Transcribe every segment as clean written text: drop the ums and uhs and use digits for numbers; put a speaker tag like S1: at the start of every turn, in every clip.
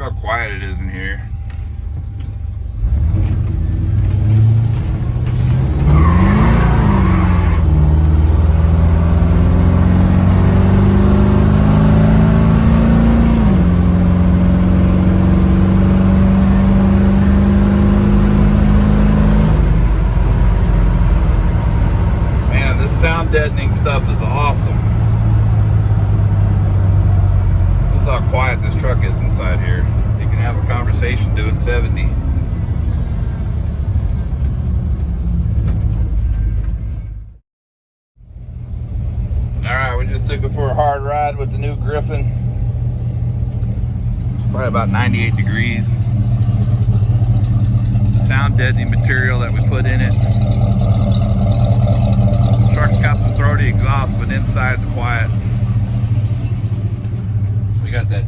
S1: how quiet it is in here. Man, this sound deadening stuff is awesome. This is how quiet this truck is inside here. You can have a conversation doing 70. Alright, we just took it for a hard ride with the new Griffen. Probably about 98 degrees. The sound deadening material that we put in it. The truck's got some throaty exhaust, but inside's quiet. We got that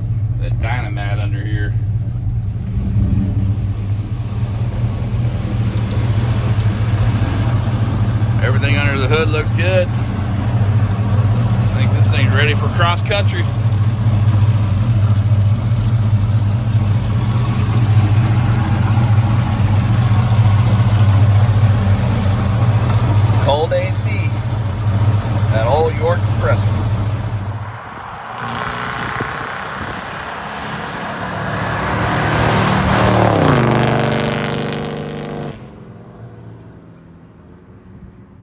S1: Dynamat under here. Everything under the hood looks good. I think this thing's ready for cross country.